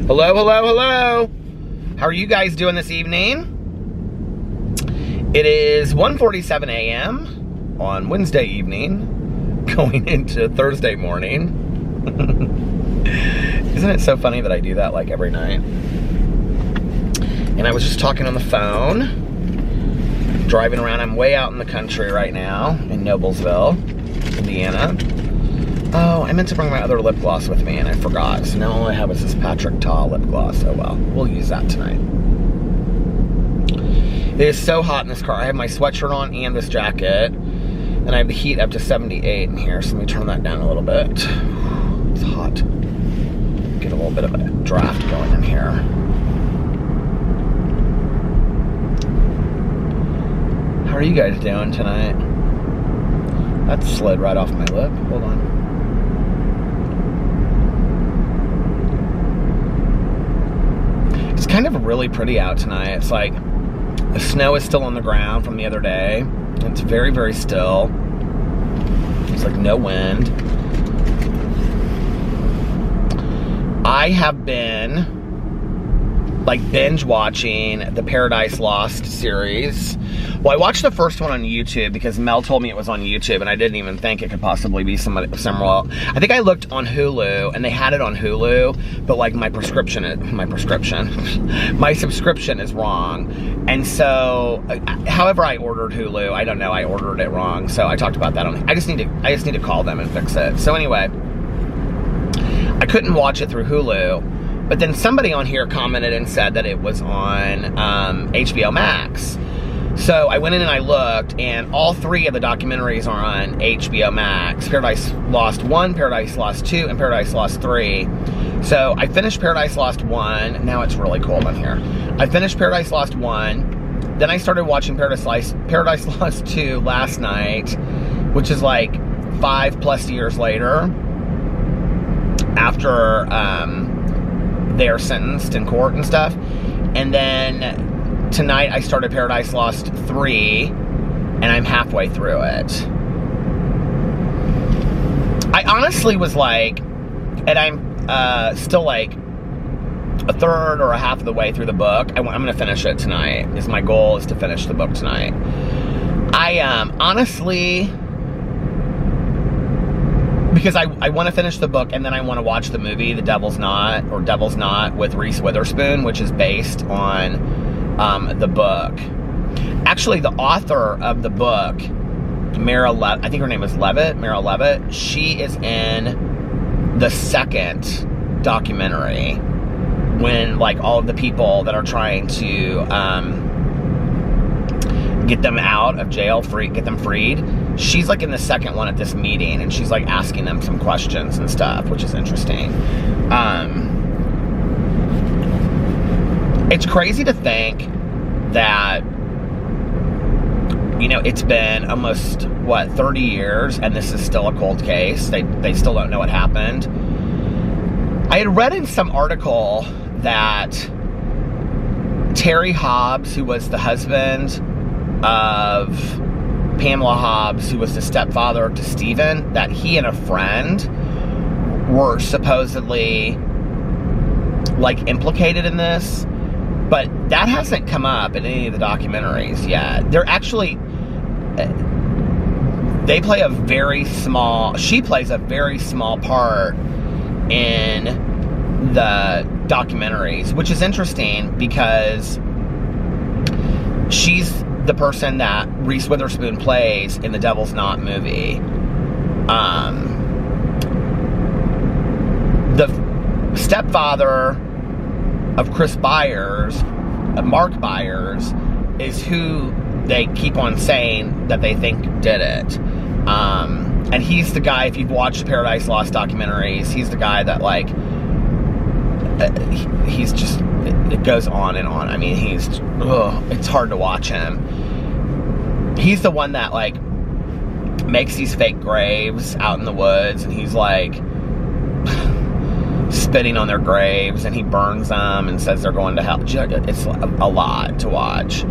Hello, hello, hello. How are you guys doing this evening? It is 1:47 a.m. on Wednesday evening, going into Thursday morning. Isn't it so funny that I do that like every night? And I was just talking on the phone, driving around. I'm way out in the country right now in Noblesville, Indiana. Oh, I meant to bring my other lip gloss with me and I forgot. So now all I have is this Patrick Ta lip gloss. Oh well, we'll use that tonight. It is so hot in this car. I have my sweatshirt on and this jacket. And I have the heat up to 78 in here. So let me turn that down a little bit. It's hot. Get a little bit of a draft going in here. How are you guys doing tonight? That slid right off my lip. Hold on. It's kind of really pretty out tonight. It's like the snow is still on the ground from the other day. It's very, very still. There's like no wind. I have been like binge watching the Paradise Lost series. Well, I watched the first one on YouTube because Mel told me it was on YouTube and I didn't even think it could possibly be somewhere. I think I looked on Hulu and they had it on Hulu, but like my subscription is wrong. And so, however I ordered Hulu, I don't know, I ordered it wrong. So I talked about that on, I just need to call them and fix it. So anyway, I couldn't watch it through Hulu, but then somebody on here commented and said that it was on HBO Max. So I went in and I looked, and all three of the documentaries are on HBO Max. Paradise Lost 1, Paradise Lost 2, and Paradise Lost 3. So I finished Paradise Lost 1. Now it's really cold in here. I finished Paradise Lost 1. Then I started watching Paradise Lost 2 last night, which is like 5+ years later after they're sentenced in court and stuff. And then tonight I started Paradise Lost 3, and I'm halfway through it. I honestly was like, and I'm still like a third or a half of the way through the book. I'm going to finish it tonight. My goal is to finish the book tonight. I honestly, because I want to finish the book and then I want to watch the movie The Devil's Knot with Reese Witherspoon, which is based on the book. Actually, the author of the book, I think her name is Mara Levitt, she is in the second documentary when like all of the people that are trying to get them out of jail, get them freed. She's like in the second one at this meeting, and she's like asking them some questions and stuff, which is interesting. It's crazy to think that, you know, it's been almost, 30 years, and this is still a cold case. They still don't know what happened. I had read in some article that Terry Hobbs, who was the husband of Pamela Hobbs, who was the stepfather to Stephen, that he and a friend were supposedly like implicated in this. But that hasn't come up in any of the documentaries yet. They're actually, she plays a very small part in the documentaries, which is interesting because she's the person that Reese Witherspoon plays in the Devil's Knot movie. The stepfather of Chris Byers, Mark Byers, is who they keep on saying that they think did it. And he's the guy, if you've watched the Paradise Lost documentaries, he's the guy that like, he's just, it goes on and on. I mean, it's hard to watch him. He's the one that like makes these fake graves out in the woods, and he's like spitting on their graves, and he burns them and says they're going to hell. It's a lot to watch.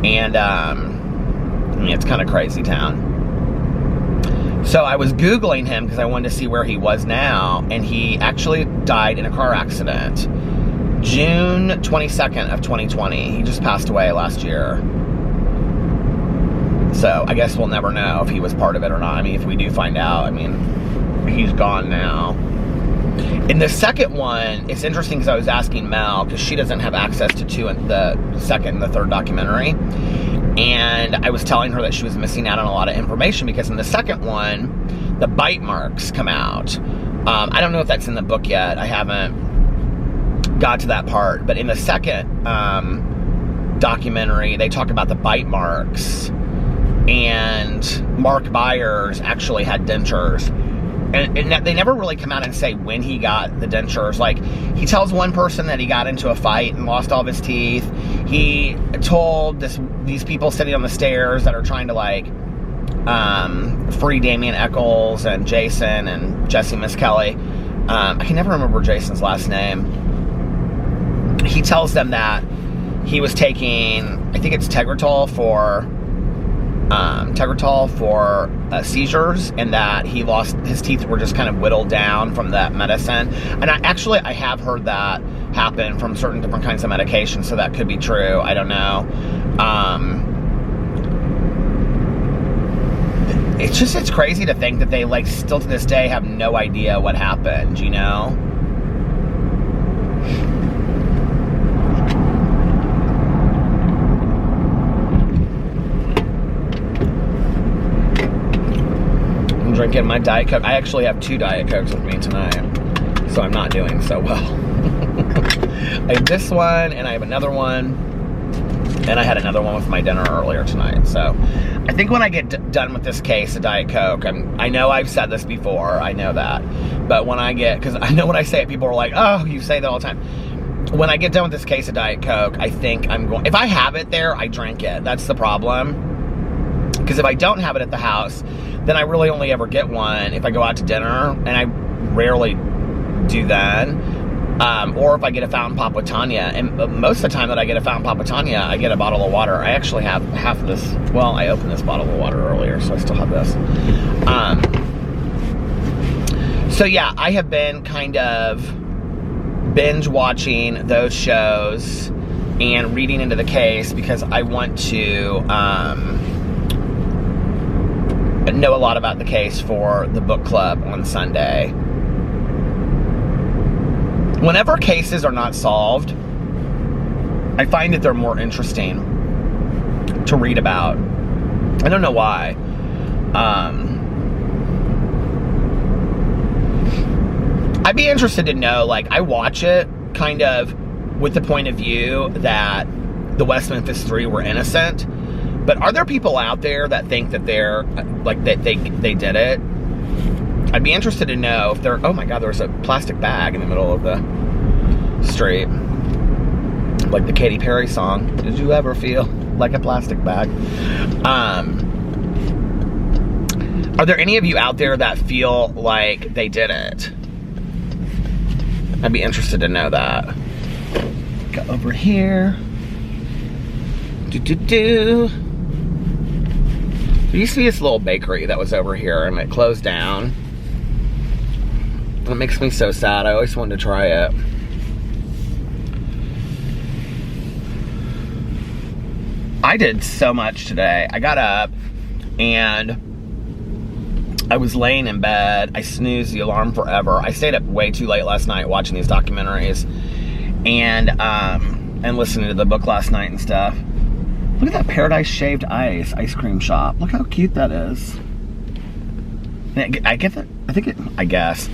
And I mean, it's kind of crazy town. So I was Googling him because I wanted to see where he was now, and he actually died in a car accident. June 22nd of 2020. He just passed away last year. So I guess we'll never know if he was part of it or not. I mean, if we do find out, I mean, he's gone now. In the second one, it's interesting because I was asking Mel, because she doesn't have access to the second and the third documentary. And I was telling her that she was missing out on a lot of information because in the second one, the bite marks come out. I don't know if that's in the book yet. I haven't got to that part. But in the second documentary, they talk about the bite marks. And Mark Byers actually had dentures. And they never really come out and say when he got the dentures. Like, he tells one person that he got into a fight and lost all of his teeth. He told these people sitting on the stairs that are trying to, like, free Damien Eccles and Jason and Jesse Miss Kelly. I can never remember Jason's last name. He tells them that he was taking, I think it's Tegretol for seizures, and that he lost his teeth, were just kind of whittled down from that medicine. And I have heard that happen from certain different kinds of medications, so that could be true. I don't know. It's crazy to think that they, like, still to this day have no idea what happened, you know? Drinking my Diet Coke. I actually have 2 Diet Cokes with me tonight, so I'm not doing so well. I have this one, and I have another one, and I had another one with my dinner earlier tonight. So I think when I get done with this case of Diet Coke, I know I've said this before, I know that, but when I get, because I know when I say it, people are like, oh, you say that all the time. When I get done with this case of Diet Coke, I think I'm going, if I have it there, I drink it. That's the problem. Because if I don't have it at the house, then I really only ever get one if I go out to dinner, and I rarely do then. Or if I get a fountain pop with Tanya. And most of the time that I get a fountain pop with Tanya, I get a bottle of water. I actually have half of this. Well, I opened this bottle of water earlier, so I still have this. So yeah, I have been kind of binge watching those shows and reading into the case because I want to know a lot about the case for the book club on Sunday. Whenever cases are not solved, I find that they're more interesting to read about. I don't know why. I'd be interested to know, like, I watch it kind of with the point of view that the West Memphis Three were innocent. But are there people out there that think that they're, like, that they did it? I'd be interested to know if they're, oh my God, there's a plastic bag in the middle of the street. Like the Katy Perry song, did you ever feel like a plastic bag? Are there any of you out there that feel like they did it? I'd be interested to know that. Go over here. There used to be this little bakery that was over here, and it closed down. It makes me so sad. I always wanted to try it. I did so much today. I got up, and I was laying in bed. I snoozed the alarm forever. I stayed up way too late last night watching these documentaries, and listening to the book last night and stuff. Look at that Paradise Shaved ice cream shop. Look how cute that is. I guess.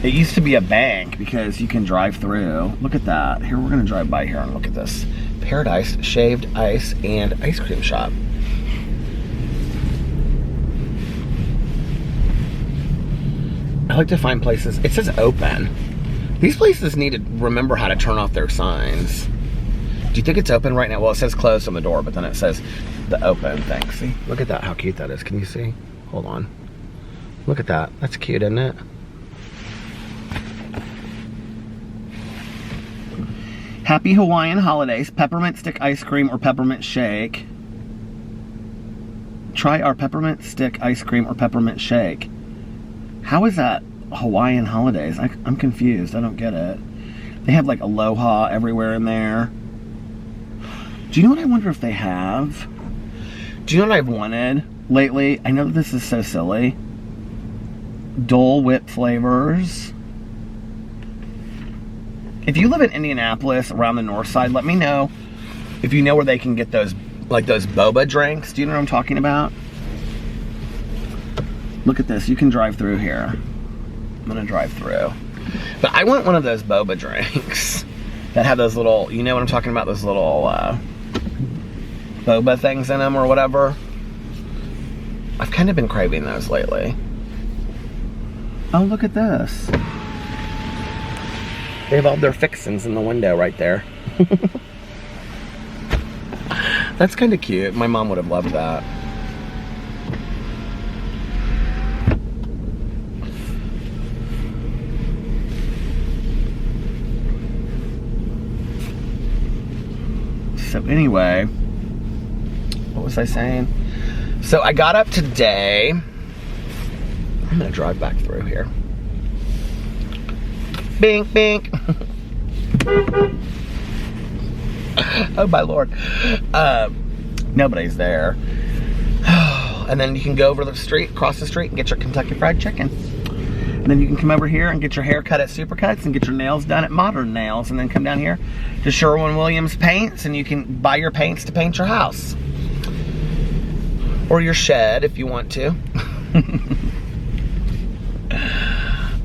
It used to be a bank because you can drive through. Look at that. Here, we're going to drive by here and look at this. Paradise Shaved Ice and Ice Cream Shop. I like to find places. It says open. These places need to remember how to turn off their signs. Do you think it's open right now? Well, it says closed on the door, but then it says the open thing. See? Look at that, how cute that is. Can you see? Hold on. Look at that. That's cute, isn't it? Happy Hawaiian holidays. Peppermint stick ice cream or peppermint shake. Try our peppermint stick ice cream or peppermint shake. How is that Hawaiian holidays? I'm confused. I don't get it. They have like Aloha everywhere in there. Do you know what I wonder if they have? Do you know what I've wanted lately? I know this is so silly. Dole Whip flavors. If you live in Indianapolis, around the north side, let me know if you know where they can get those, like those boba drinks. Do you know what I'm talking about? Look at this. You can drive through here. I'm gonna drive through. But I want one of those boba drinks that have those little, you know what I'm talking about? Those little boba things in them or whatever. I've kind of been craving those lately. Oh, look at this. They have all their fixings in the window right there. That's kind of cute. My mom would have loved that. So anyway, what was I saying? So I got up today. I'm gonna drive back through here. Bink, bink. Oh my Lord. Nobody's there. And then you can go over the street, across the street, and get your Kentucky Fried Chicken. And then you can come over here and get your hair cut at Supercuts and get your nails done at Modern Nails. And then come down here to Sherwin-Williams Paints and you can buy your paints to paint your house. Or your shed if you want to.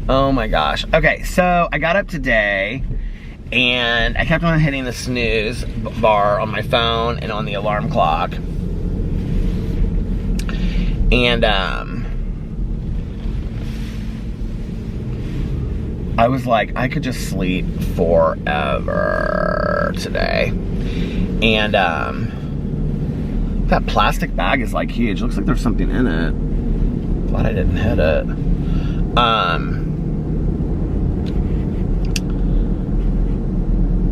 Oh my gosh. Okay, so I got up today and I kept on hitting the snooze bar on my phone and on the alarm clock. And I was like, I could just sleep forever today. And that plastic bag is like huge. Looks like there's something in it. Glad I didn't hit it.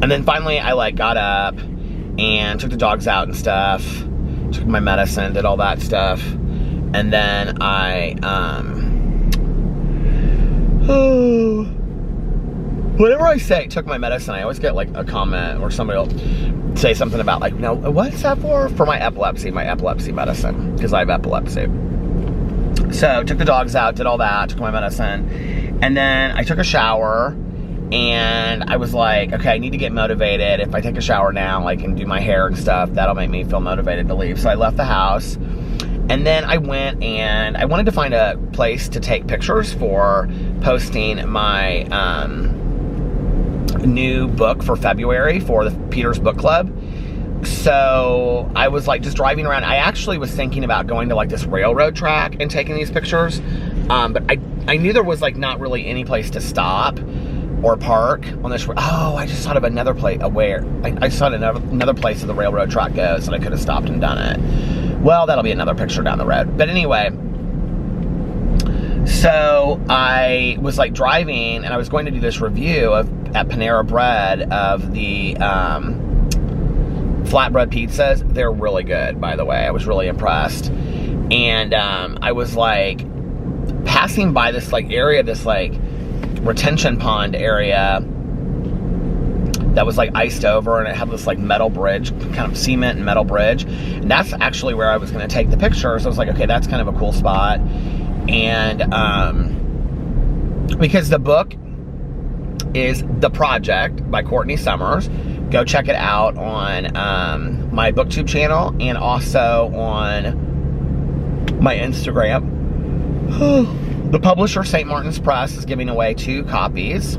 And then finally I like got up and took the dogs out and stuff. Took my medicine, did all that stuff. And then I, whenever I say took my medicine, I always get like a comment or somebody will say something about like, no, what's that for? For my epilepsy medicine, because I have epilepsy. So took the dogs out, did all that, took my medicine, and then I took a shower, and I was like, okay, I need to get motivated. If I take a shower now, I can do my hair and stuff, that'll make me feel motivated to leave. So I left the house, and then I went and I wanted to find a place to take pictures for posting my new book for February for the Peter's Book Club. So I was like just driving around. I actually was thinking about going to like this railroad track and taking these pictures. But I knew there was like not really any place to stop or park on this. Oh, I just thought of another place where I saw another place that the railroad track goes that I could have stopped and done it. Well, that'll be another picture down the road. But anyway, so I was like driving and I was going to do this review at Panera Bread of the flatbread pizzas. They're really good, by the way. I was really impressed. And I was like passing by this like area, this like retention pond area that was like iced over, and it had this like metal bridge, kind of cement and metal bridge. And that's actually where I was going to take the picture. So I was like, okay, that's kind of a cool spot. And because the book is The Project by Courtney Summers. Go check it out on my BookTube channel and also on my Instagram. The publisher, St. Martin's Press, is giving away 2 copies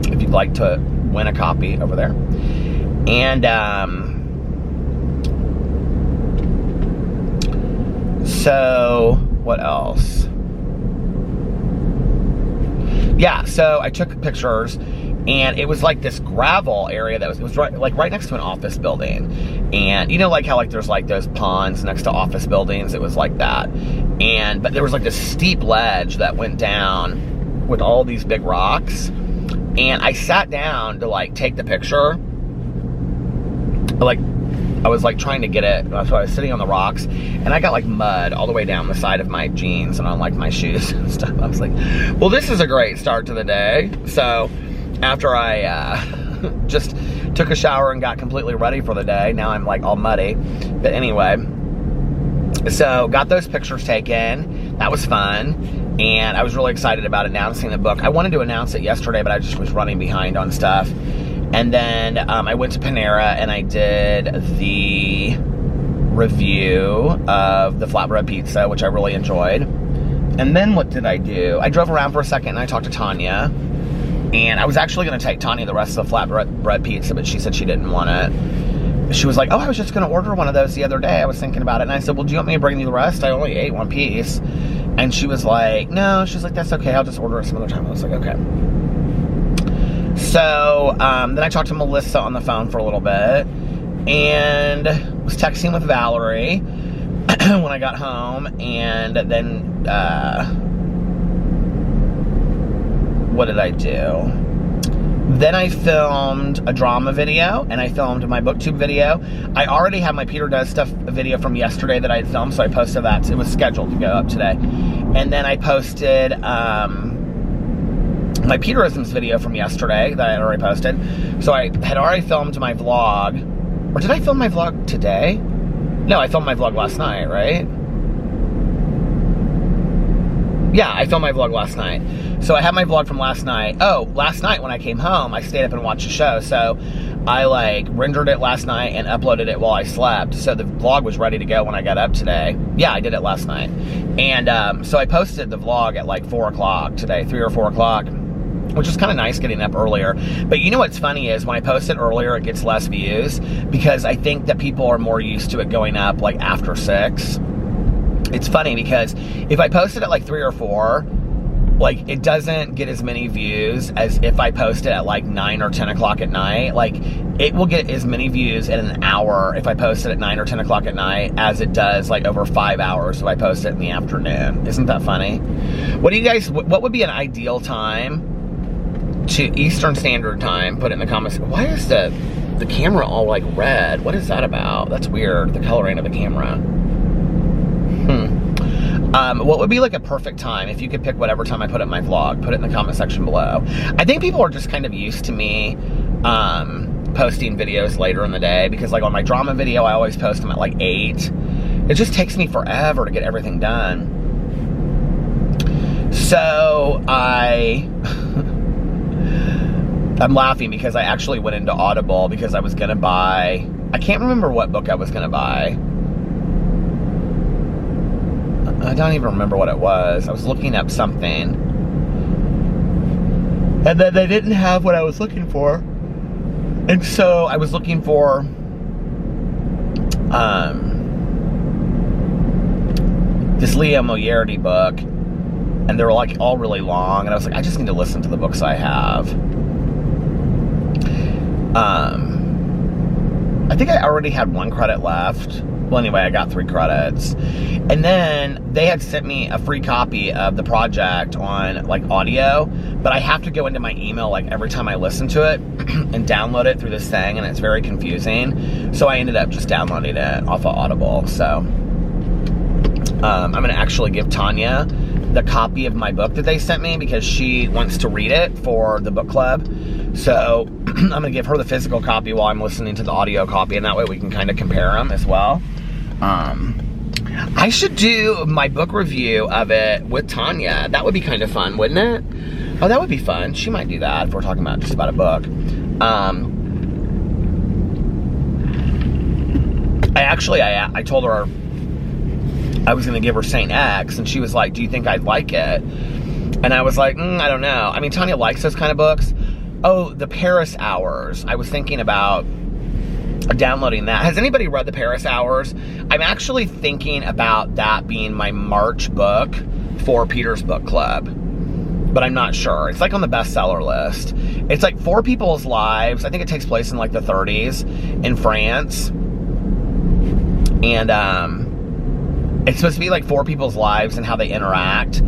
if you'd like to win a copy over there. And so what else? Yeah, so I took pictures, and it was like this gravel area that was right next to an office building. And you know, like how like there's like those ponds next to office buildings, it was like that. But there was like this steep ledge that went down with all these big rocks. And I sat down to like take the picture. Like I was like trying to get it, so I was sitting on the rocks, and I got like mud all the way down the side of my jeans and on like my shoes and stuff. I was like, well, this is a great start to the day. So after I just took a shower and got completely ready for the day. Now I'm like all muddy. But anyway, so got those pictures taken. That was fun. And I was really excited about announcing the book. I wanted to announce it yesterday, but I just was running behind on stuff. And then I went to Panera and I did the review of the flatbread pizza, which I really enjoyed. And then what did I do? I drove around for a second and I talked to Tanya. And I was actually going to take Tanya the rest of the flatbread pizza, but she said she didn't want it. She was like, oh, I was just going to order one of those the other day. I was thinking about it. And I said, well, do you want me to bring you the rest? I only ate one piece. And she was like, no. She's like, that's okay. I'll just order it some other time. I was like, okay. So then I talked to Melissa on the phone for a little bit. And was texting with Valerie when I got home. And then... what did I do? Then I filmed a drama video, and I filmed my booktube video. I already have my Peter Does Stuff video from yesterday that I had filmed, so I posted that. It was scheduled to go up today. And then I posted my Peterisms video from yesterday that I had already posted. So I had already filmed my vlog. Or did I film my vlog today? No, I filmed my vlog last night, right? Yeah, I filmed my vlog last night. So I have my vlog from last night. Oh, last night when I came home, I stayed up and watched a show. So I like rendered it last night and uploaded it while I slept. So the vlog was ready to go when I got up today. Yeah, I did it last night. And so I posted the vlog at like 4 o'clock today, 3 or 4 o'clock, which is kind of nice getting up earlier. But you know what's funny is when I post it earlier, it gets less views because I think that people are more used to it going up like after 6. It's funny because if I post it at like 3 or 4, like it doesn't get as many views as if I post it at like 9 or 10 o'clock at night. Like it will get as many views in an hour if I post it at 9 or 10 o'clock at night as it does like over 5 hours if I post it in the afternoon. Isn't that funny? What do you guys, what would be an ideal time to Eastern Standard Time? Put it in the comments. Why is the camera all like red? What is that about? That's weird, the coloring of the camera. What would be like a perfect time if you could pick whatever time I put it in my vlog? Put it in the comment section below. I think people are just kind of used to me posting videos later in the day because like on my drama video, I always post them at like 8. It just takes me forever to get everything done. So I'm laughing because I actually went into Audible because I was going to buy, I can't remember what book I was going to buy. I don't even remember what it was. I was looking up something. And then they didn't have what I was looking for. And so I was looking for this Leo Moriarty book. And they were like all really long. And I was like, I just need to listen to the books I have. I think I already had 1 credit left. Well, anyway, I got 3 credits. And then they had sent me a free copy of the project on like audio, but I have to go into my email like every time I listen to it and download it through this thing, and it's very confusing. So I ended up just downloading it off of Audible. So I'm going to actually give Tanya the copy of my book that they sent me because she wants to read it for the book club. So I'm going to give her the physical copy while I'm listening to the audio copy, and that way we can kind of compare them as well. I should do my book review of it with Tanya. That would be kind of fun, wouldn't it? Oh, that would be fun. She might do that if we're talking about just about a book. I told her I was going to give her Saint X, and she was like, do you think I'd like it? And I was like, I don't know. I mean, Tanya likes those kind of books. Oh, the Paris Hours. I was thinking about downloading that. Has anybody read the Paris Hours? I'm actually thinking about that being my March book for Peter's Book Club, but I'm not sure. It's like on the bestseller list. It's like 4 people's lives. I think it takes place in like the 30s in France, and it's supposed to be like 4 people's lives and how they interact,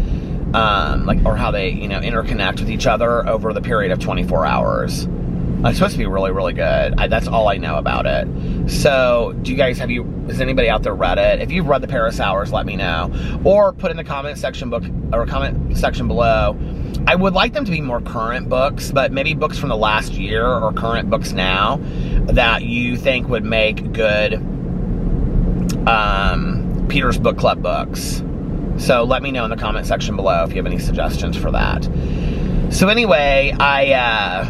like, or how they, interconnect with each other over the period of 24 hours. It's supposed to be really, really good. That's all I know about it. So, has anybody out there read it? If you've read the Paris Hours, let me know. Or put in the comment section below I would like them to be more current books, but maybe books from the last year or current books now that you think would make good Peter's Book Club books. So let me know in the comment section below if you have any suggestions for that. So anyway, I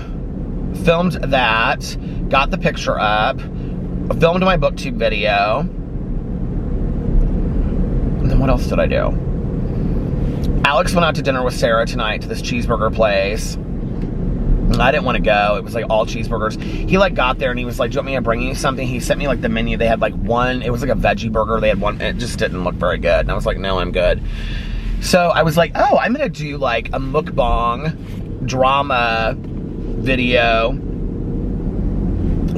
filmed that, got the picture up, filmed my BookTube video, and then what else did I do? Alex went out to dinner with Sarah tonight to this cheeseburger place. I didn't want to go. It was like all cheeseburgers. He like got there and he was like, do you want me to bring you something? He sent me like the menu. They had like one, it was like a veggie burger. They had one, it just didn't look very good. And I was like, no, I'm good. So I was like, oh, I'm going to do like a mukbang drama video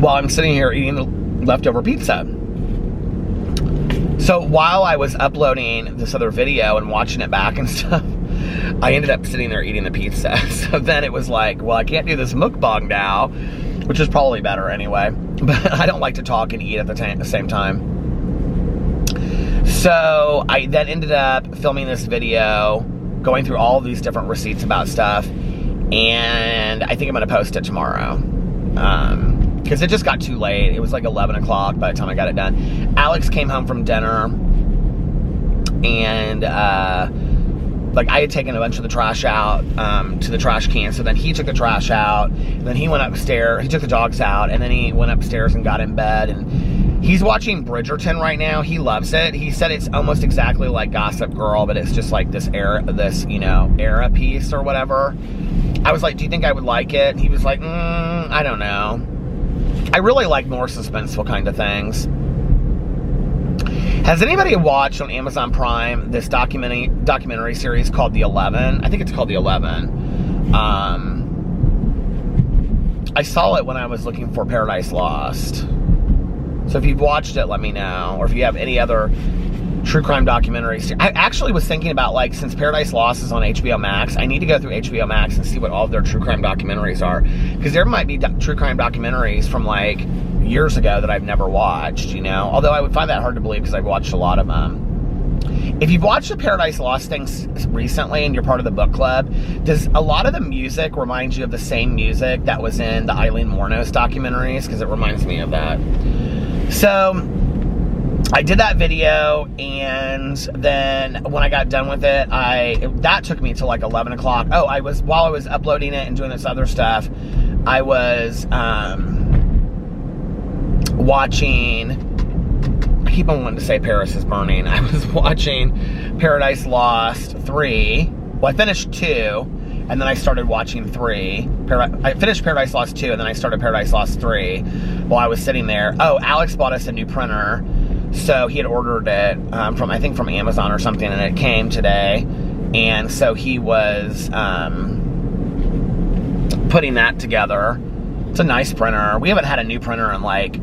while I'm sitting here eating the leftover pizza. So while I was uploading this other video and watching it back and stuff, I ended up sitting there eating the pizza. So then it was like, well, I can't do this mukbang now, which is probably better anyway. But I don't like to talk and eat at the same time. So I then ended up filming this video, going through all of these different receipts about stuff, and I think I'm going to post it tomorrow. Because it just got too late. It was like 11 o'clock by the time I got it done. Alex came home from dinner, and like I had taken a bunch of the trash out to the trash can, so then he took the trash out, and then he went upstairs, he took the dogs out, and then he went upstairs and got in bed, and he's watching Bridgerton right now. He loves it. He said it's almost exactly like Gossip Girl, but it's just like this era, era piece or whatever. I was like, do you think I would like it? And he was like, I don't know. I really like more suspenseful kind of things. Has anybody watched on Amazon Prime this documentary series called The 11? I think it's called The 11. I saw it when I was looking for Paradise Lost. So if you've watched it, let me know. Or if you have any other true crime documentaries. I actually was thinking about, like, since Paradise Lost is on HBO Max, I need to go through HBO Max and see what all of their true crime documentaries are. Because there might be true crime documentaries from, like, years ago that I've never watched, you know? Although I would find that hard to believe because I've watched a lot of them. If you've watched the Paradise Lost things recently and you're part of the book club, does a lot of the music remind you of the same music that was in the Eileen Wuornos documentaries? Because it reminds me of that. So I did that video, and then when I got done with it, that took me to like 11 o'clock. Oh, while I was uploading it and doing this other stuff, I was watching, I keep on wanting to say Paris is Burning. I was watching Paradise Lost 3. Well, I finished 2, and then I started watching 3. I finished Paradise Lost 2, and then I started Paradise Lost 3 while I was sitting there. Oh, Alex bought us a new printer. So he had ordered it I think from Amazon or something, and it came today. And so he was putting that together. It's a nice printer. We haven't had a new printer in like,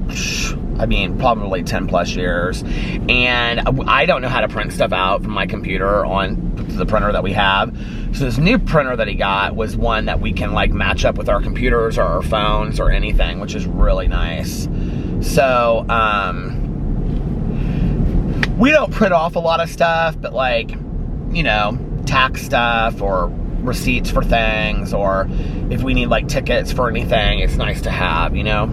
probably 10 plus years. And I don't know how to print stuff out from my computer on the printer that we have. So this new printer that he got was one that we can like match up with our computers or our phones or anything, which is really nice. So, we don't print off a lot of stuff, but like, you know, tax stuff or receipts for things, or if we need like tickets for anything, it's nice to have, you know?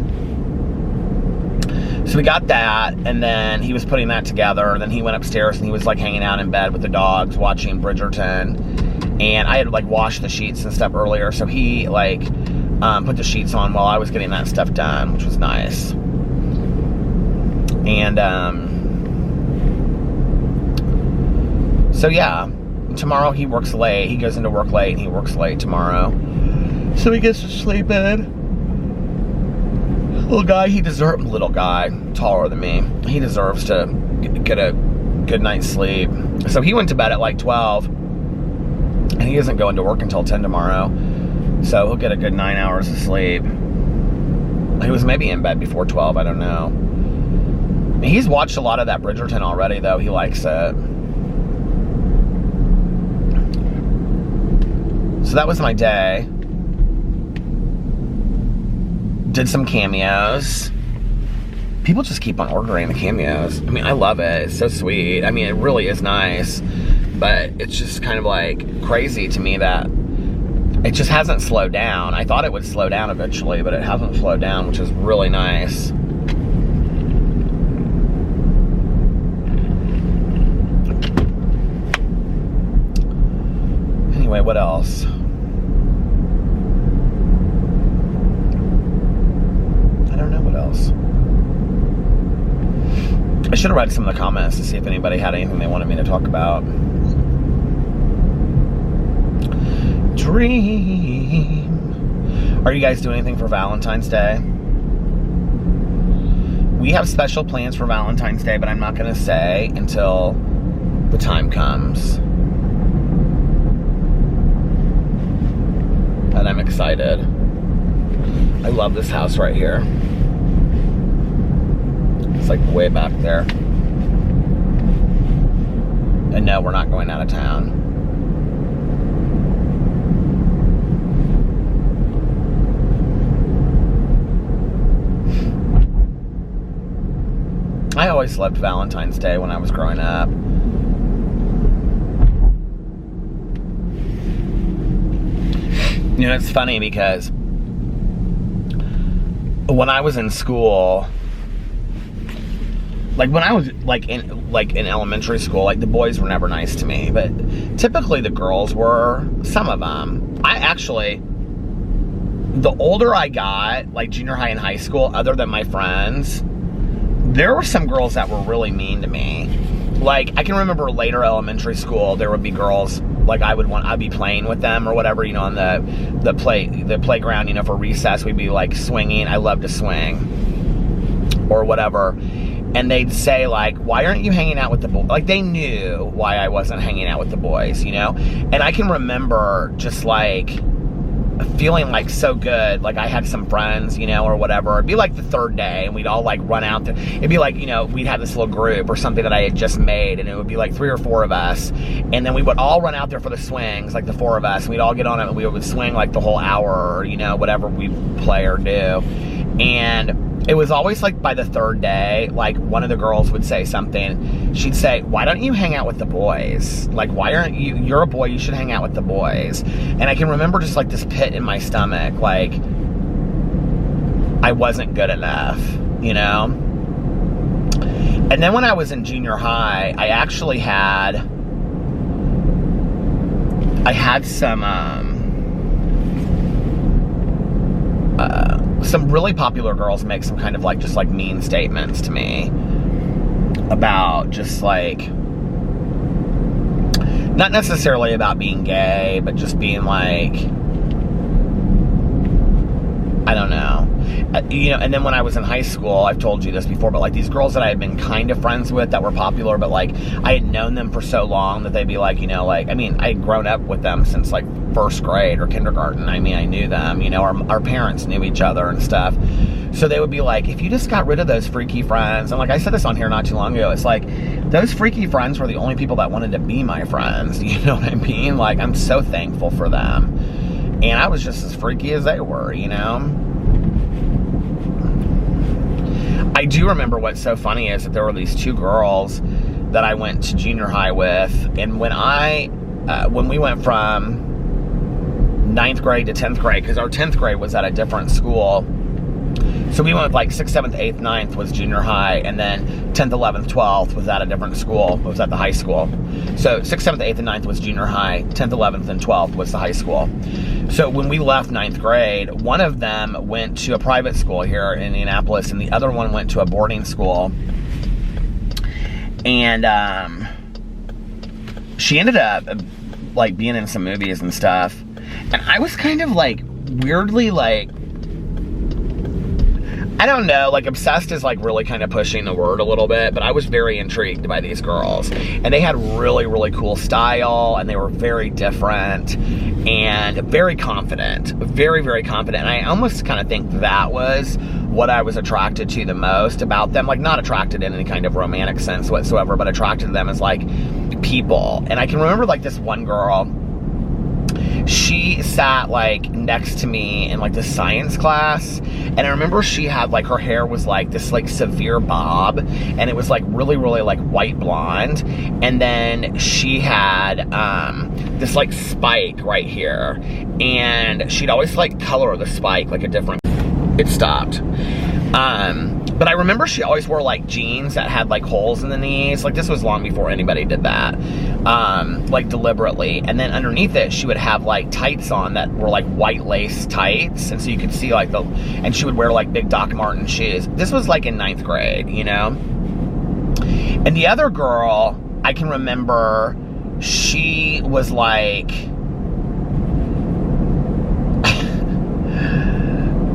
So we got that, and then he was putting that together, and then he went upstairs and he was like hanging out in bed with the dogs watching Bridgerton, and I had like washed the sheets and stuff earlier, so he like put the sheets on while I was getting that stuff done, which was nice. And so yeah, tomorrow he works late. He goes into work late and he works late tomorrow. So he gets to sleep in. Little guy, taller than me. He deserves to get a good night's sleep. So he went to bed at like 12. And he isn't going to work until 10 tomorrow. So he'll get a good 9 hours of sleep. He was maybe in bed before 12, I don't know. He's watched a lot of that Bridgerton already, though. He likes it. So that was my day. Did some Cameos. People just keep on ordering the Cameos. I mean, I love it. It's so sweet. I mean, it really is nice. But it's just kind of like crazy to me that It just hasn't slowed down. I thought it would slow down eventually, but it hasn't slowed down, which is really nice. Anyway, what else? I don't know what else. I should have read some of the comments to see if anybody had anything they wanted me to talk about. Dream. Are you guys doing anything for Valentine's Day? We have special plans for Valentine's Day, but I'm not going to say until the time comes. And I'm excited. I love this house right here. It's like way back there. And no, we're not going out of town. I always loved Valentine's Day when I was growing up. You know, it's funny because when I was in school, like when I was in elementary school, like the boys were never nice to me, but typically the girls were, some of them. I actually, the older I got, like junior high and high school, other than my friends, there were some girls that were really mean to me. Like, I can remember later elementary school, there would be girls, like I'd be playing with them or whatever, you know, on the playground, you know, for recess, we'd be like swinging. I love to swing or whatever. And they'd say like, why aren't you hanging out with the boys? Like, they knew why I wasn't hanging out with the boys, you know? And I can remember just like feeling like so good, like I had some friends, you know, or whatever. It'd be like the third day and we'd all like run out there. It'd be like, you know, we'd have this little group or something that I had just made, and it would be like 3 or 4 of us, and then we would all run out there for the swings, like the 4 of us, and we'd all get on it and we would swing like the whole hour, or, you know, whatever we play or do. And it was always like by the third day, like one of the girls would say something. She'd say, why don't you hang out with the boys? Like, why aren't you, you're a boy, you should hang out with the boys. And I can remember just like this pit in my stomach, like I wasn't good enough, you know? And then when I was in junior high, I actually had some really popular girls make some kind of like just like mean statements to me about just like, not necessarily about being gay, but just being like, I don't know. You know, and then when I was in high school, I've told you this before, but like these girls that I had been kind of friends with that were popular, but like I had known them for so long that they'd be like, you know, like, I mean, I had grown up with them since like first grade or kindergarten. I mean, I knew them, you know, our parents knew each other and stuff. So they would be like, if you just got rid of those freaky friends, and like I said this on here not too long ago, it's like, those freaky friends were the only people that wanted to be my friends. You know what I mean? Like, I'm so thankful for them. And I was just as freaky as they were, you know? I do remember what's so funny is that there were these 2 girls that I went to junior high with, and when we went from 9th grade to 10th grade, because our 10th grade was at a different school, so we went with like 6th, 7th, 8th, 9th was junior high, and then 10th, 11th, 12th was at a different school, it was at the high school. So 6th, 7th, 8th, and 9th was junior high, 10th, 11th, and 12th was the high school. So when we left 9th grade, one of them went to a private school here in Indianapolis, and the other one went to a boarding school. And she ended up like being in some movies and stuff. And I was kind of like weirdly like, I don't know, like obsessed is like really kind of pushing the word a little bit, but I was very intrigued by these girls. And they had really, really cool style, and they were very different and very confident, very, very confident. And I almost kind of think that was what I was attracted to the most about them. Like, not attracted in any kind of romantic sense whatsoever, but attracted to them as like people. And I can remember like this one girl, She sat like next to me in like the science class, and I remember she had like, her hair was like this like severe bob, and it was like really, really like white blonde, and then she had this like spike right here, and she'd always like color the spike like a different. It stopped. But I remember she always wore like jeans that had like holes in the knees. Like, this was long before anybody did that, like deliberately. And then underneath it, she would have like tights on that were like white lace tights. And so you could see like and she would wear like big Doc Marten shoes. This was like in 9th grade, you know? And the other girl, I can remember, she was like,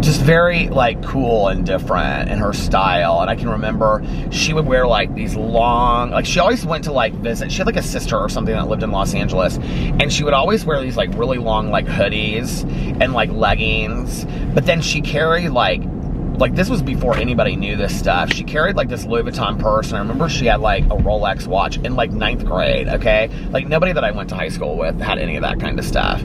just very like cool and different in her style. And I can remember she would wear like these long, like she always went to like visit, she had like a sister or something that lived in Los Angeles, and she would always wear these like really long like hoodies and like leggings. But then she carried like this was before anybody knew this stuff. She carried like this Louis Vuitton purse, and I remember she had like a Rolex watch in like 9th grade, okay? Like, nobody that I went to high school with had any of that kind of stuff.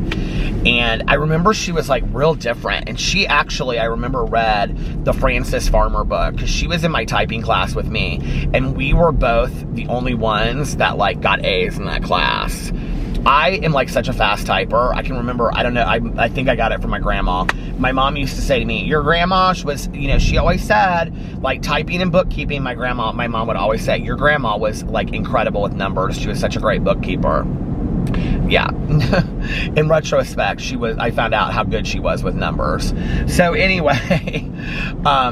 And I remember she was like real different, and she actually, I remember, read the Frances Farmer book, because she was in my typing class with me, and we were both the only ones that like got A's in that class. I am like such a fast typer. I can remember, I don't know, I think I got it from my grandma. My mom used to say to me, your grandma was, you know, she always said, like, typing and bookkeeping, my mom would always say, your grandma was like incredible with numbers. She was such a great bookkeeper. Yeah. In retrospect, I found out how good she was with numbers. So anyway,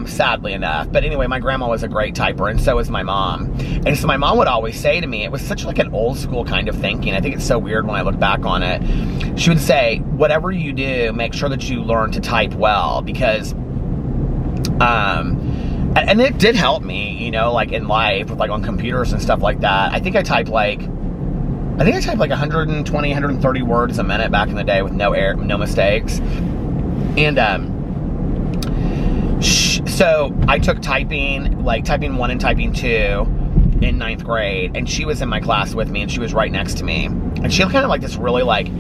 sadly enough. But anyway, my grandma was a great typer, and so was my mom. And so my mom would always say to me, it was such like an old school kind of thinking. I think it's so weird when I look back on it. She would say, whatever you do, make sure that you learn to type well, because, and it did help me, you know, like in life with like on computers and stuff like that. I think I typed like 120, 130 words a minute back in the day with no mistakes. And so I took typing 1 and typing 2 in 9th grade, and she was in my class with me, and she was right next to me. And she had kind of like this really like, I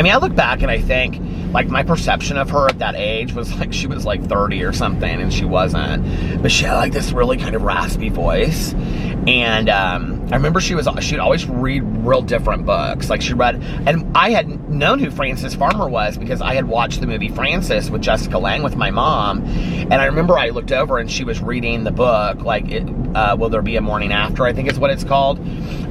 mean, I look back and I think, like, my perception of her at that age was like she was like 30 or something, and she wasn't. But she had like this really kind of raspy voice. And I remember she'd always read real different books. Like, she read, and I had known who Frances Farmer was because I had watched the movie Frances with Jessica Lange with my mom. And I remember I looked over and she was reading the book, like, Will There Be a Morning After, I think is what it's called.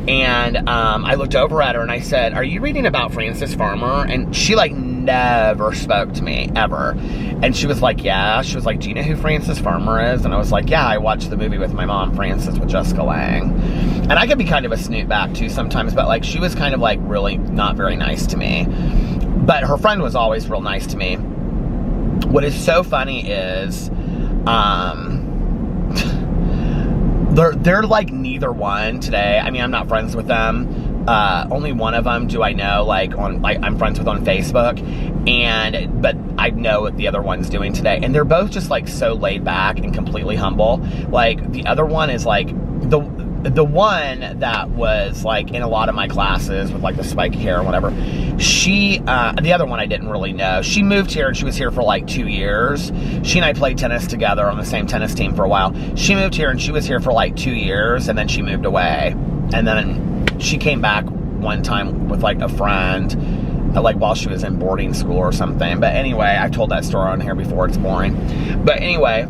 And I looked over at her and I said, are you reading about Frances Farmer? And she like never spoke to me, ever. And she was like, yeah. She was like, do you know who Frances Farmer is? And I was like, yeah, I watched the movie with my mom, Frances with Jessica Lange. And I could be kind of a snoot back too sometimes, but like she was kind of like really not very nice to me. But her friend was always real nice to me. What is so funny is, they're like neither one today. I mean, I'm not friends with them. Only one of them do I know, like I'm friends with on Facebook, but I know what the other one's doing today. And they're both just like so laid back and completely humble. Like, the other one is like the one that was like in a lot of my classes with like the spiky hair or whatever. The other one I didn't really know. She moved here and she was here for like 2 years. She and I played tennis together on the same tennis team for a while. She moved here and she was here for like 2 years, and then she moved away. And then she came back one time with like a friend, like while she was in boarding school or something. But anyway, I've told that story on here before. It's boring. But anyway,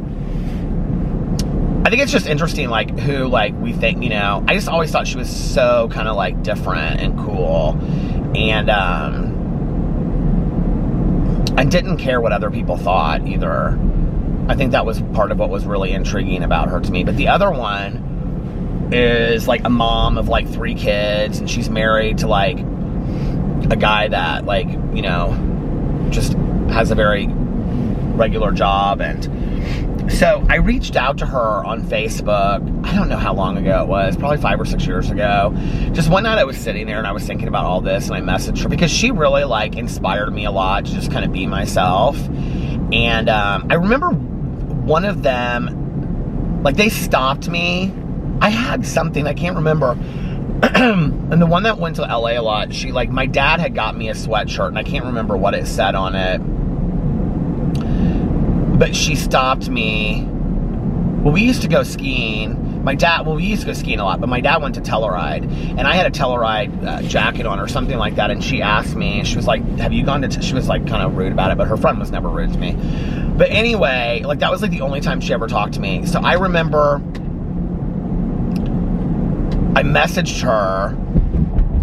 I think it's just interesting, like, who, like, we think, you know, I just always thought she was so kind of, like, different and cool, and I didn't care what other people thought, either. I think that was part of what was really intriguing about her to me. But the other one is, like, a mom of, like, 3 kids, and she's married to, like, a guy that, like, you know, just has a very regular job. And so I reached out to her on Facebook. I don't know how long ago it was, probably 5 or 6 years ago. Just one night I was sitting there and I was thinking about all this, and I messaged her because she really like inspired me a lot to just kind of be myself. And I remember one of them, like, they stopped me. I had something, I can't remember. And the one that went to LA a lot, she, like, my dad had got me a sweatshirt, and I can't remember what it said on it. But she stopped me. Well, we used to go skiing. We used to go skiing a lot, but my dad went to Telluride, and I had a Telluride jacket on or something like that, and she asked me, and she was like, have you gone to, she was like kind of rude about it, but her friend was never rude to me. But anyway, like, that was like the only time she ever talked to me. So I remember I messaged her,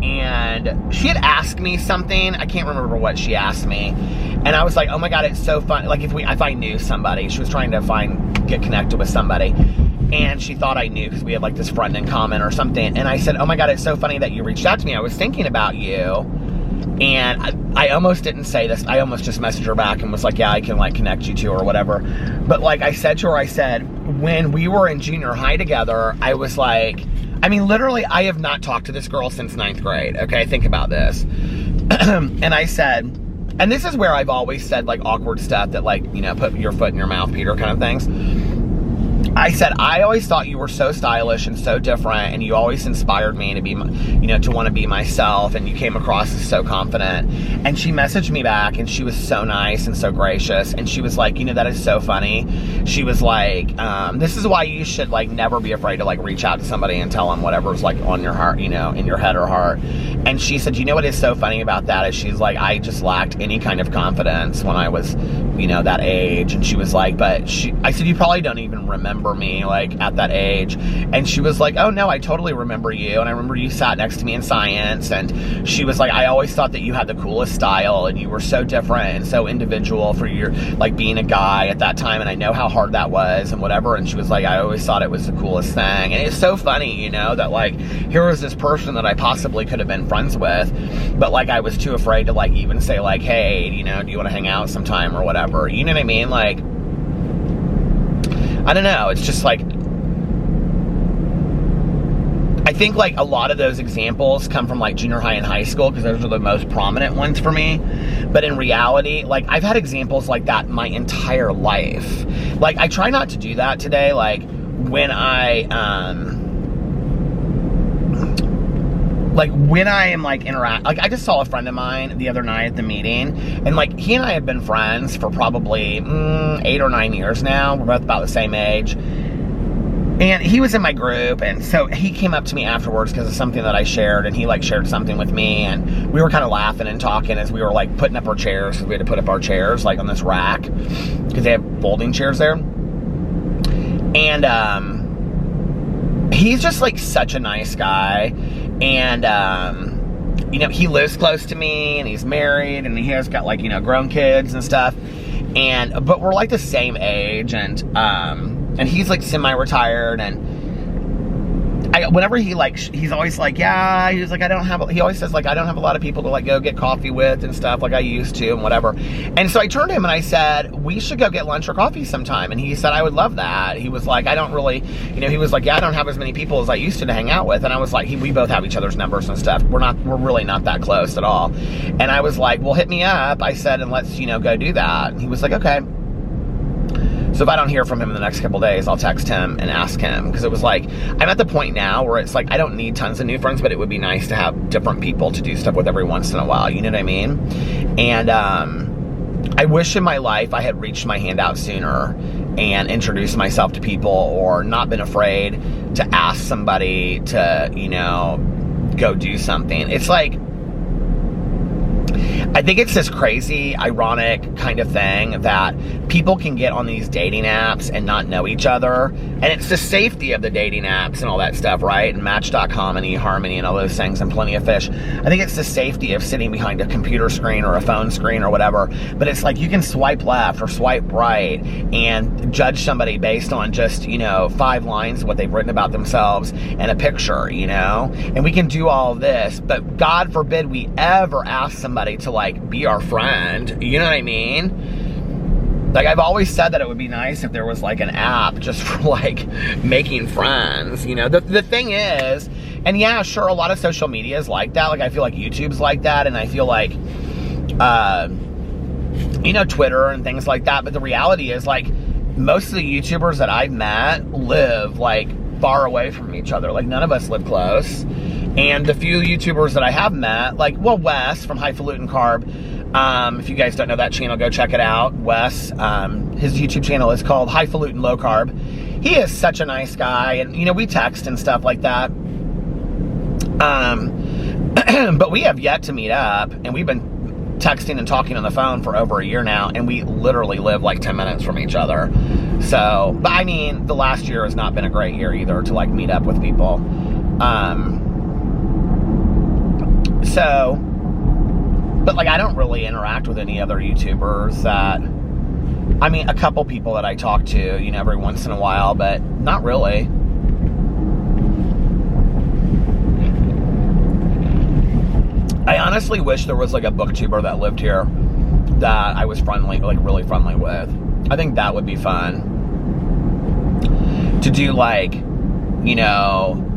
and she had asked me something. I can't remember what she asked me. And I was like, oh my God, it's so fun. Like, if I knew somebody, she was trying to get connected with somebody. And she thought I knew because we had like this friend in common or something. And I said, oh my God, it's so funny that you reached out to me. I was thinking about you. And I almost didn't say this. I almost just messaged her back and was like, yeah, I can like connect you to her or whatever. But like I said to her, I said, when we were in junior high together, I was like, I mean, literally, I have not talked to this girl since 9th grade. Okay, think about this. And I said, and this is where I've always said like awkward stuff that like, you know, put your foot in your mouth, Peter, kind of things. I said, I always thought you were so stylish and so different, and you always inspired me to be, you know, to want to be myself, and you came across as so confident. And she messaged me back, and she was so nice and so gracious, and she was like, you know, that is so funny. She was like, this is why you should, like, never be afraid to, like, reach out to somebody and tell them whatever's, like, on your heart, you know, in your head or heart. And she said, you know what is so funny about that is she's like, I just lacked any kind of confidence when I was, you know, that age. And she was like, I said, you probably don't even remember me like at that age. And she was like, oh no, I totally remember you, and I remember you sat next to me in science. And she was like, I always thought that you had the coolest style, and you were so different and so individual for your, like, being a guy at that time, and I know how hard that was and whatever. And she was like, I always thought it was the coolest thing. And it's so funny, you know, that like here was this person that I possibly could have been friends with, but like I was too afraid to like even say like, hey, you know, do you want to hang out sometime or whatever, you know what I mean? Like, I don't know, it's just like, I think like a lot of those examples come from like junior high and high school because those are the most prominent ones for me. But in reality, like I've had examples like that my entire life. Like I try not to do that today. Like when I am like like I just saw a friend of mine the other night at the meeting, and like he and I have been friends for probably 8 or 9 years now. We're both about the same age. And he was in my group, and so he came up to me afterwards because of something that I shared, and he like shared something with me, and we were kind of laughing and talking as we were like putting up our chairs, because we had to put up our chairs like on this rack because they have folding chairs there. And he's just like such a nice guy, and you know, he lives close to me, and he's married, and he has got like, you know, grown kids and stuff, and but we're like the same age, and he's like semi-retired, and whenever he's always like, yeah, he always says like, I don't have a lot of people to like go get coffee with and stuff like I used to and whatever. And so I turned to him and I said, we should go get lunch or coffee sometime. And he said, I would love that. He was like, I don't really, you know, he was like, yeah, I don't have as many people as I used to hang out with. And I was like, we both have each other's numbers and stuff. We're really not that close at all. And I was like, well, hit me up. I said, and let's, you know, go do that. And he was like, okay. So if I don't hear from him in the next couple days, I'll text him and ask him. Because it was like, I'm at the point now where it's like, I don't need tons of new friends, but it would be nice to have different people to do stuff with every once in a while. You know what I mean? And I wish in my life I had reached my hand out sooner and introduced myself to people, or not been afraid to ask somebody to, you know, go do something. It's like, I think it's this crazy, ironic kind of thing that people can get on these dating apps and not know each other. And it's the safety of the dating apps and all that stuff, right? And Match.com and eHarmony and all those things and Plenty of Fish. I think it's the safety of sitting behind a computer screen or a phone screen or whatever. But it's like you can swipe left or swipe right and judge somebody based on just, you know, 5 lines of what they've written about themselves and a picture, you know? And we can do all of this, but God forbid we ever ask somebody to like be our friend. You know what I mean? Like, I've always said that it would be nice if there was like an app just for like making friends, you know? The thing is, and yeah, sure, a lot of social media is like that. Like, I feel like YouTube's like that, and I feel like, you know, Twitter and things like that. But the reality is, like, most of the YouTubers that I've met live like far away from each other. Like, none of us live close. And the few YouTubers that I have met, like, well, Wes from Highfalutin Carb, if you guys don't know that channel, go check it out. Wes, his YouTube channel is called Highfalutin Low Carb. He is such a nice guy, and, you know, we text and stuff like that. But we have yet to meet up, and we've been texting and talking on the phone for over a year now, and we literally live like 10 minutes from each other. So, but I mean, the last year has not been a great year either to, like, meet up with people. So, but, like, I don't really interact with any other YouTubers that, I mean, a couple people that I talk to, you know, every once in a while, but not really. I honestly wish there was, like, a booktuber that lived here that I was friendly, like, really friendly with. I think that would be fun. To do, like, you know,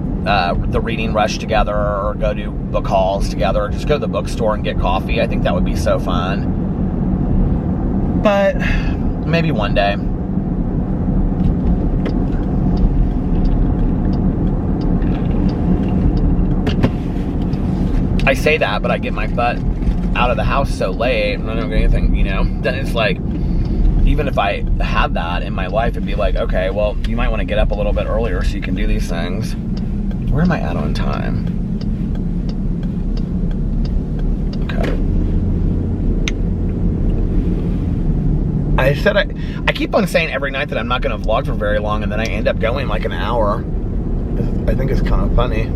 the reading rush together, or go to book hauls together, or just go to the bookstore and get coffee. I think that would be so fun. But maybe one day. I say that, but I get my butt out of the house so late, and I don't get anything, you know? Then it's like, even if I had that in my life, it'd be like, okay, well, you might want to get up a little bit earlier so you can do these things. Where am I at on time? Okay. I keep on saying every night that I'm not going to vlog for very long, and then I end up going like an hour. I think it's kind of funny.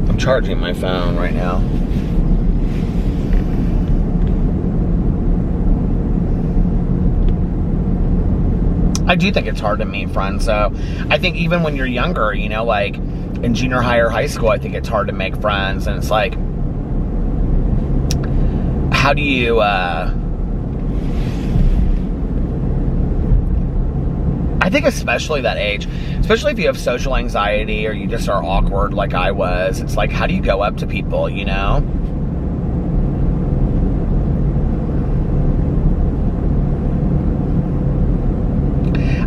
I'm charging my phone right now. I do think it's hard to meet friends, so I think even when you're younger, you know, like in junior high or high school, I think it's hard to make friends, and it's like, how do you, I think especially that age, especially if you have social anxiety or you just are awkward like I was, it's like, how do you go up to people, you know?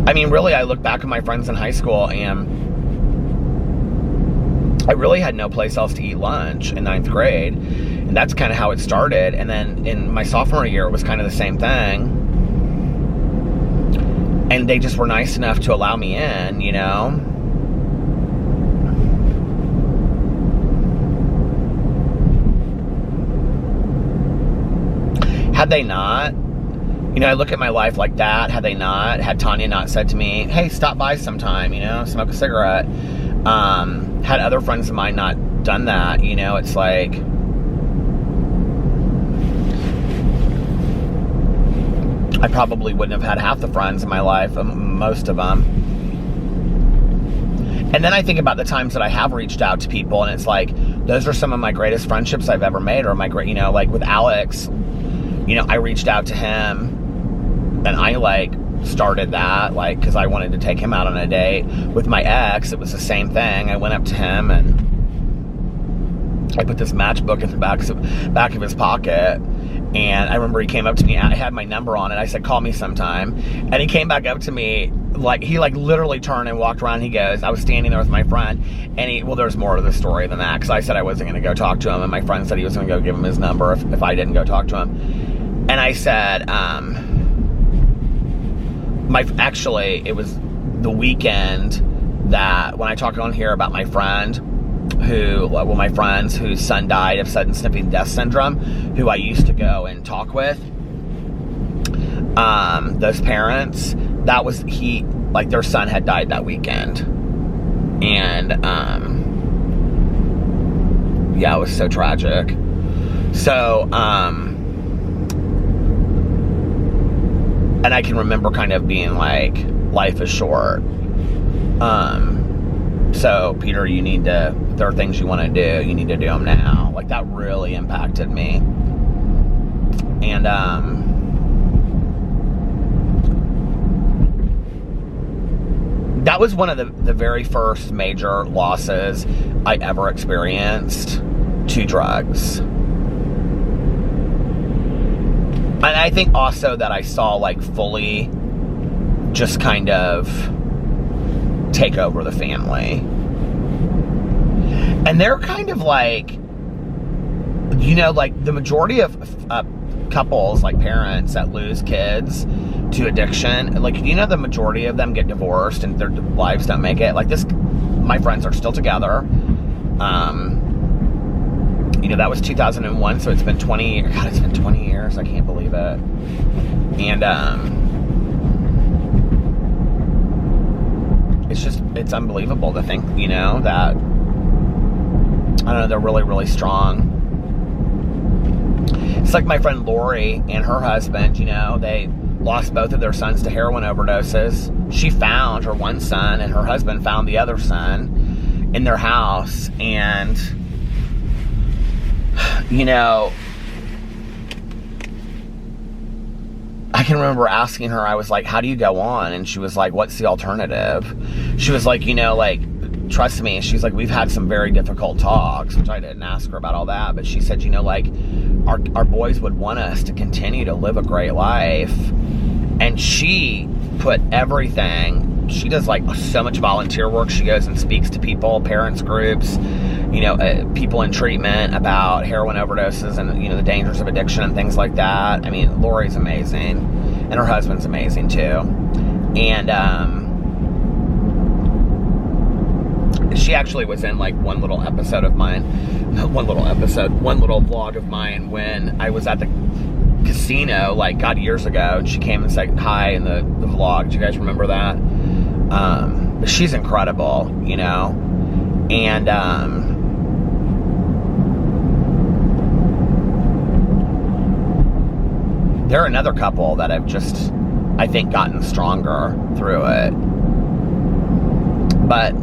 I mean, really, I look back at my friends in high school, and I really had no place else to eat lunch in 9th grade. And that's kind of how it started. And then in my sophomore year, it was kind of the same thing. And they just were nice enough to allow me in, you know? Had they not, you know, I look at my life like that. Had Tanya not said to me, hey, stop by sometime, you know, smoke a cigarette. Had other friends of mine not done that, you know, it's like, I probably wouldn't have had half the friends in my life, most of them. And then I think about the times that I have reached out to people, and it's like, those are some of my greatest friendships I've ever made, or my great, you know, like with Alex, you know, I reached out to him, and I, like, started that, like, because I wanted to take him out on a date. With my ex, it was the same thing. I went up to him, and I put this matchbook in the back of his pocket, and I remember he came up to me, I had my number on it, I said, call me sometime, and he came back up to me, like, he, like, literally turned and walked around, he goes, I was standing there with my friend, and well, there's more to the story than that, because I said I wasn't going to go talk to him, and my friend said he was going to go give him his number if I didn't go talk to him, and I said, actually, it was the weekend that, when I talk on here about my friend, my friends whose son died of sudden sniffing death syndrome, who I used to go and talk with, those parents, that was, their son had died that weekend, and, yeah, it was so tragic, so, and I can remember kind of being like, life is short. So, Peter, if there are things you want to do, you need to do them now. Like, that really impacted me. And, that was one of the very first major losses I ever experienced to drugs. And I think also that I saw, like, fully just kind of take over the family. And they're kind of like, you know, like the majority of couples, like parents that lose kids to addiction, like, you know, the majority of them get divorced and their lives don't make it. Like this, my friends are still together. You know, that was 2001, so it's been 20, God, it's been 20 years. I can't believe it. And, it's unbelievable to think, you know, that, I don't know, they're really, really strong. It's like my friend Lori and her husband, you know, they lost both of their sons to heroin overdoses. She found her one son, and her husband found the other son in their house. And, you know, I can remember asking her, I was like, how do you go on? And she was like, what's the alternative? She was like, you know, like, trust me. She's like, we've had some very difficult talks, which I didn't ask her about all that. But she said, you know, like, our boys would want us to continue to live a great life. And she put everything, she does like so much volunteer work. She goes and speaks to people, parents groups, you know, people in treatment about heroin overdoses and, you know, the dangers of addiction and things like that. I mean, Lori's amazing, and her husband's amazing too. And she actually was in like one little episode of mine, one little vlog of mine when I was at the casino, like, God, years ago, and she came and said hi in the vlog. Do you guys remember that? She's incredible, you know. And they're another couple that have just, I think, gotten stronger through it. But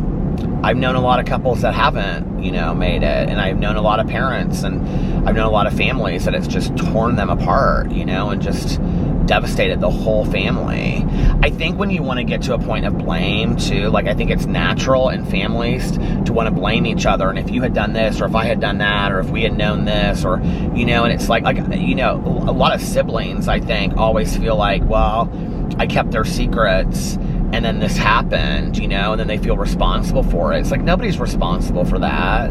I've known a lot of couples that haven't, you know, made it. And I've known a lot of parents, and I've known a lot of families that it's just torn them apart, you know, and just devastated the whole family. I think when you want to get to a point of blame too, like, I think it's natural in families to want to blame each other. And if you had done this, or if I had done that, or if we had known this, or, you know, and it's like, you know, a lot of siblings, I think, always feel like, well, I kept their secrets, and then this happened, you know, and then they feel responsible for it. It's like, nobody's responsible for that.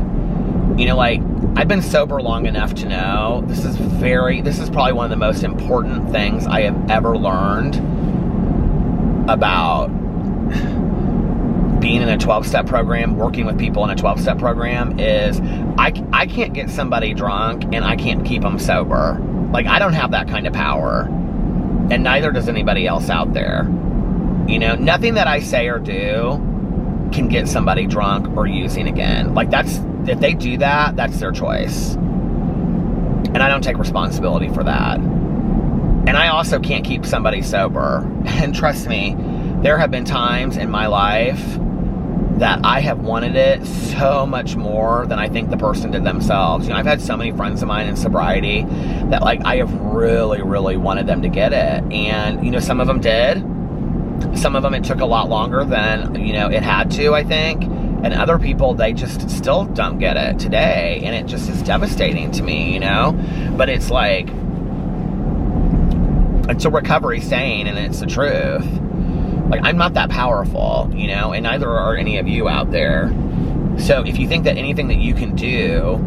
You know, like, I've been sober long enough to know this is probably one of the most important things I have ever learned about being in a 12-step program, working with people in a 12-step program, is I can't get somebody drunk and I can't keep them sober. Like, I don't have that kind of power, and neither does anybody else out there. You know, nothing that I say or do can get somebody drunk or using again. Like, if they do that, that's their choice. And I don't take responsibility for that. And I also can't keep somebody sober. And trust me, there have been times in my life that I have wanted it so much more than I think the person did themselves. You know, I've had so many friends of mine in sobriety that, like, I have really, really wanted them to get it. And, you know, some of them did. Some of them, it took a lot longer than, you know, it had to, I think. And other people, they just still don't get it today. And it just is devastating to me, you know? But it's like, it's a recovery saying, and it's the truth. Like, I'm not that powerful, you know? And neither are any of you out there. So if you think that anything that you can do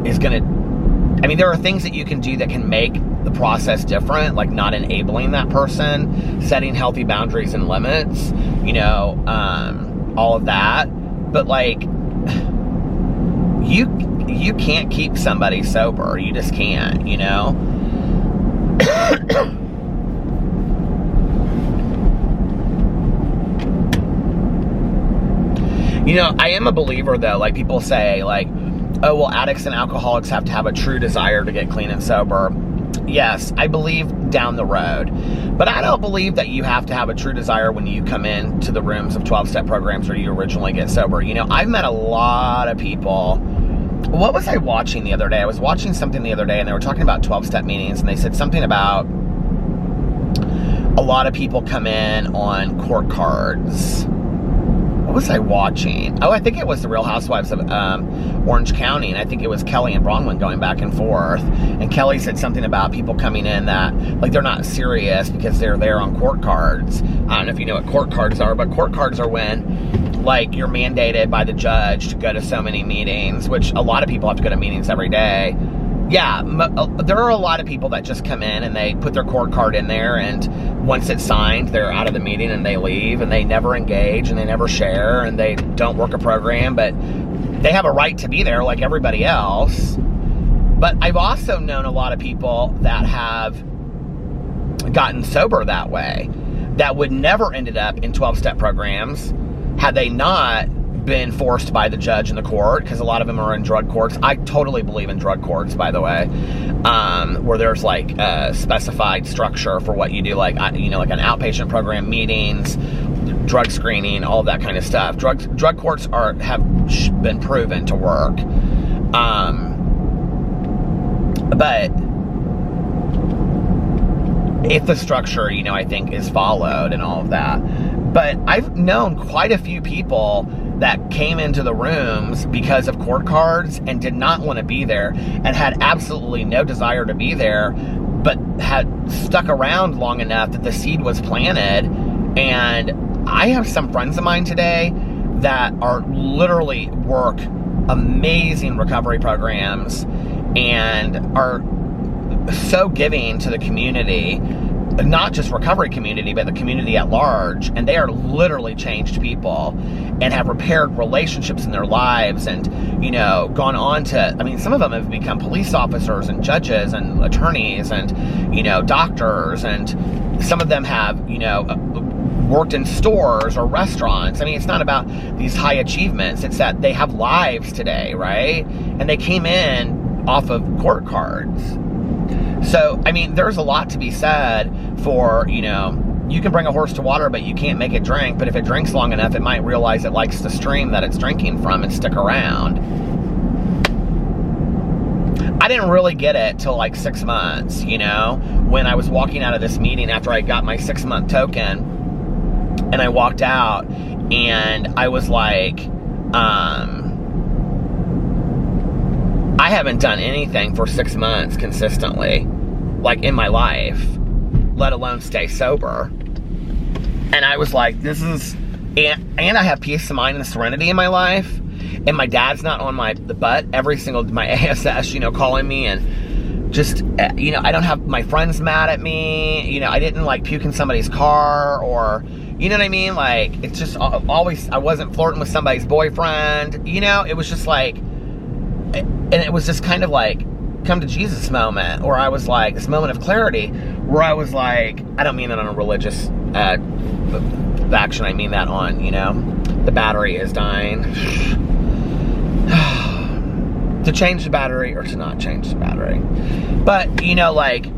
is going to... I mean, there are things that you can do that can make the process different, like not enabling that person, setting healthy boundaries and limits, you know, all of that. But, like, you can't keep somebody sober. You just can't, you know? You know, I am a believer, though. Like, people say, like, oh, well, addicts and alcoholics have to have a true desire to get clean and sober. Yes, I believe down the road. But I don't believe that you have to have a true desire when you come into the rooms of 12-step programs where you originally get sober. You know, I've met a lot of people. What was I watching the other day? I was watching something the other day, and they were talking about 12-step meetings, and they said something about a lot of people come in on court cards. What was I watching? Oh, I think it was The Real Housewives of Orange County, and I think it was Kelly and Bronwyn going back and forth. And Kelly said something about people coming in that, like, they're not serious because they're there on court cards. I don't know if you know what court cards are, but court cards are when, like, you're mandated by the judge to go to so many meetings, which a lot of people have to go to meetings every day. Yeah, there are a lot of people that just come in and they put their court card in there, and once it's signed, they're out of the meeting and they leave, and they never engage and they never share and they don't work a program, but they have a right to be there like everybody else. But I've also known a lot of people that have gotten sober that way, that would never ended up in 12-step programs had they not been forced by the judge in the court, because a lot of them are in drug courts. I totally believe in drug courts, by the way, where there's like a specified structure for what you do, like, you know, like an outpatient program, meetings, drug screening, all that kind of stuff. Drug courts have been proven to work. But if the structure, you know, I think is followed and all of that. But I've known quite a few people that came into the rooms because of court cards and did not want to be there and had absolutely no desire to be there, but had stuck around long enough that the seed was planted. And I have some friends of mine today that are literally work amazing recovery programs and are so giving to the community, not just recovery community, but the community at large. And they are literally changed people and have repaired relationships in their lives and, you know, gone on to, I mean, some of them have become police officers and judges and attorneys and, you know, doctors. And some of them have, you know, worked in stores or restaurants. I mean, it's not about these high achievements. It's that they have lives today, right? And they came in off of court cards. So, I mean, there's a lot to be said for, you know, you can bring a horse to water, but you can't make it drink. But if it drinks long enough, it might realize it likes the stream that it's drinking from and stick around. I didn't really get it till like 6 months, you know, when I was walking out of this meeting after I got my 6-month token, and I walked out and I was like, I haven't done anything for 6 months consistently, like in my life, let alone stay sober. And I was like, this is, and I have peace of mind and serenity in my life. And my dad's not on the butt every single, my ASS, you know, calling me and just, you know, I don't have my friends mad at me. You know, I didn't like puke in somebody's car or, you know what I mean? Like, it's just always, I wasn't flirting with somebody's boyfriend. You know, it was just like, and it was just kind of like come to Jesus moment, where I was like, this moment of clarity, where I was like, I don't mean that on a religious action, I mean that on, you know, the battery is dying. To change the battery or to not change the battery. But, you know, like,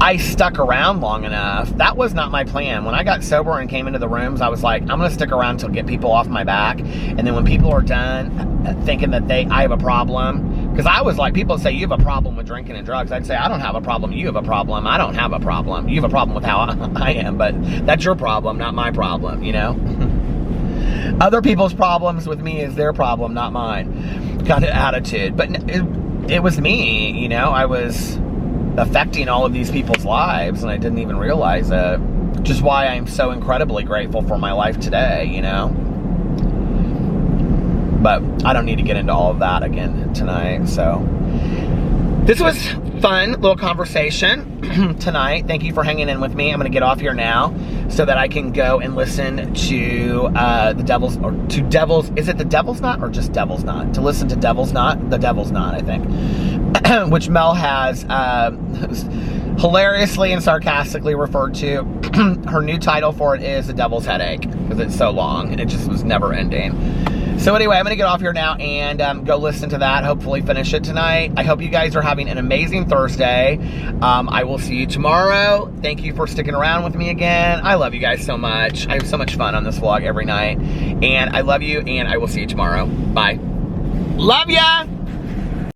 I stuck around long enough. That was not my plan. When I got sober and came into the rooms, I was like, I'm going to stick around till get people off my back. And then when people are done thinking that I have a problem, because I was like, people say, you have a problem with drinking and drugs. I'd say, I don't have a problem. You have a problem. I don't have a problem. You have a problem with how I am, but that's your problem, not my problem, you know? Other people's problems with me is their problem, not mine, kind of attitude. But it was me, you know? I was affecting all of these people's lives, and I didn't even realize it. Which is why I'm so incredibly grateful for my life today, you know? But I don't need to get into all of that again tonight, so. This was fun little conversation tonight. Thank you for hanging in with me. I'm going to get off here now so that I can go and listen to is it the Devil's Knot or just Devil's Knot? To listen to Devil's Knot? The Devil's Knot, I think. Which Mel has hilariously and sarcastically referred to. Her new title for it is The Devil's Headache, because it's so long and it just was never ending. So anyway, I'm going to get off here now and go listen to that, hopefully finish it tonight. I hope you guys are having an amazing Thursday. I will see you tomorrow. Thank you for sticking around with me again. I love you guys so much. I have so much fun on this vlog every night. And I love you, and I will see you tomorrow. Bye. Love ya!